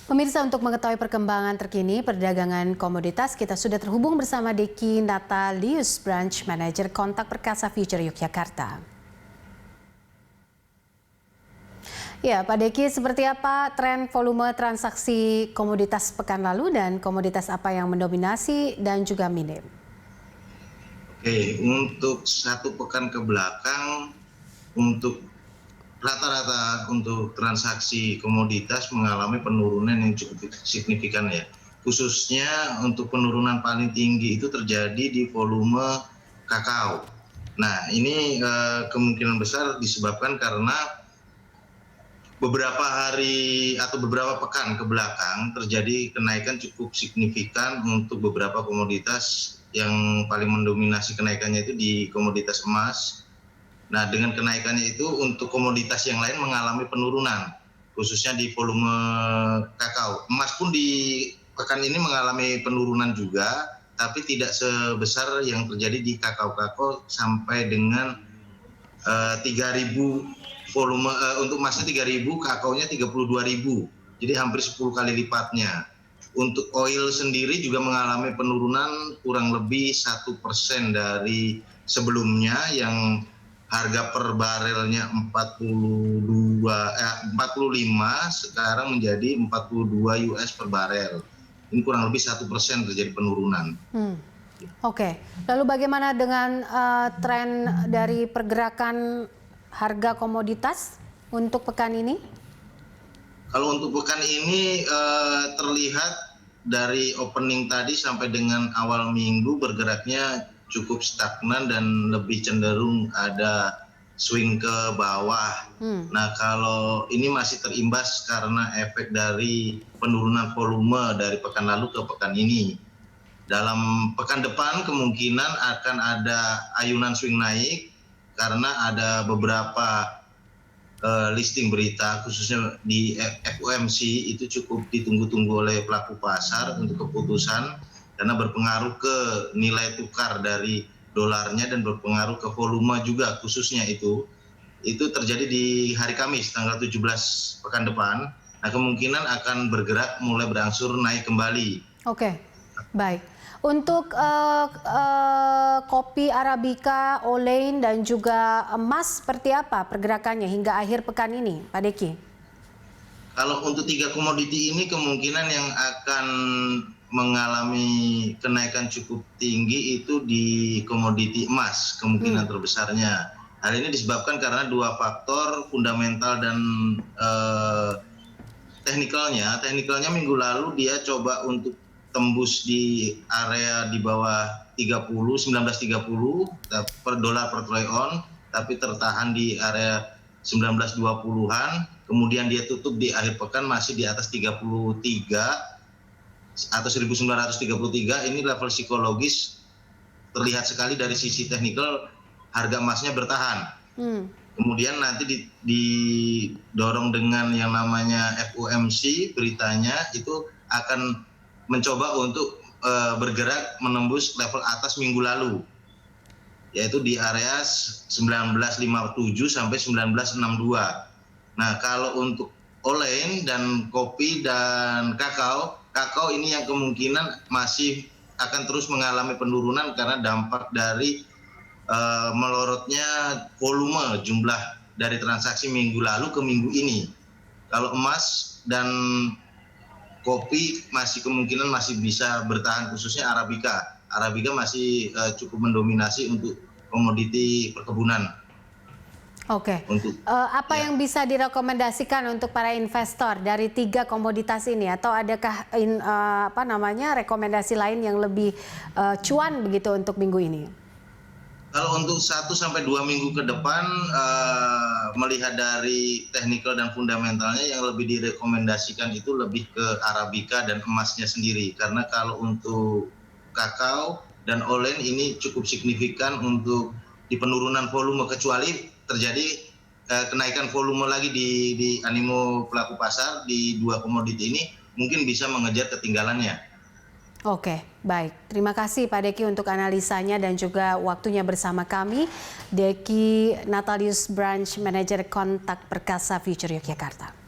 Pemirsa, untuk mengetahui perkembangan terkini perdagangan komoditas, kita sudah terhubung bersama Deki Natalius, Branch Manager Kontak Perkasa Future Yogyakarta. Ya, Pak Deki, seperti apa tren volume transaksi komoditas pekan lalu dan komoditas apa yang mendominasi dan juga minim? Oke, untuk satu pekan ke belakang, untuk rata-rata untuk transaksi komoditas mengalami penurunan yang cukup signifikan ya. Khususnya untuk penurunan paling tinggi itu terjadi di volume kakao. Nah, ini kemungkinan besar disebabkan karena beberapa hari atau beberapa pekan ke belakang terjadi kenaikan cukup signifikan untuk beberapa komoditas. Yang paling mendominasi kenaikannya itu di komoditas emas. Nah, dengan kenaikannya itu untuk komoditas yang lain mengalami penurunan, khususnya di volume kakao. Emas pun di pekan ini mengalami penurunan juga, tapi tidak sebesar yang terjadi di kakao sampai dengan 3.000 volume, untuk emasnya 3.000, kakaonya 32.000, jadi hampir 10 kali lipatnya. Untuk oil sendiri juga mengalami penurunan kurang lebih 1% dari sebelumnya, yang harga per barelnya 45 sekarang menjadi 42 US per barel. Ini kurang lebih 1% terjadi penurunan. Oke, lalu bagaimana dengan tren dari pergerakan harga komoditas untuk pekan ini? Kalau untuk pekan ini terlihat dari opening tadi sampai dengan awal minggu bergeraknya cukup stagnan dan lebih cenderung ada swing ke bawah. Nah, kalau ini masih terimbas karena efek dari penurunan volume dari pekan lalu ke pekan ini. Dalam pekan depan kemungkinan akan ada ayunan swing naik karena ada beberapa listing berita khususnya di FOMC itu cukup ditunggu-tunggu oleh pelaku pasar untuk keputusan, karena berpengaruh ke nilai tukar dari dolarnya dan berpengaruh ke volume juga, khususnya itu terjadi di hari Kamis tanggal 17 pekan depan. Nah, kemungkinan akan bergerak mulai berangsur naik kembali. Oke, baik. Untuk kopi Arabica, Olein, dan juga emas seperti apa pergerakannya hingga akhir pekan ini, Pak Deki? Kalau untuk 3 komoditi ini kemungkinan yang akan mengalami kenaikan cukup tinggi itu di komoditi emas, kemungkinan terbesarnya. Hal ini disebabkan karena 2 faktor fundamental dan teknikalnya. Teknikalnya minggu lalu dia coba untuk tembus di area di bawah 1930 per dolar per troy ounce, tapi tertahan di area 1920-an. Kemudian dia tutup di akhir pekan masih di atas 33 atau 1933. Ini level psikologis terlihat sekali dari sisi teknikal, harga emasnya bertahan. Kemudian nanti didorong dengan yang namanya FOMC, beritanya itu akan mencoba untuk bergerak menembus level atas minggu lalu, yaitu di area 1957 sampai 1962. Nah, kalau untuk Olein dan kopi dan kakao ini yang kemungkinan masih akan terus mengalami penurunan karena dampak dari melorotnya volume jumlah dari transaksi minggu lalu ke minggu ini. Kalau emas dan kopi masih kemungkinan masih bisa bertahan, khususnya Arabica. Arabica masih cukup mendominasi untuk komoditi perkebunan. Oke. Apa yang bisa direkomendasikan untuk para investor dari 3 komoditas ini, atau adakah rekomendasi lain yang lebih cuan begitu untuk minggu ini? Kalau untuk 1 sampai 2 minggu ke depan, melihat dari teknikal dan fundamentalnya, yang lebih direkomendasikan itu lebih ke Arabica dan emasnya sendiri. Karena kalau untuk kakao dan Olein ini cukup signifikan untuk di penurunan volume, kecuali terjadi kenaikan volume lagi di animo pelaku pasar di 2 komoditi ini, mungkin bisa mengejar ketinggalannya. Oke, baik. Terima kasih Pak Deki untuk analisanya dan juga waktunya bersama kami. Deki Natalius, Branch Manager Kontak Perkasa Future Yogyakarta.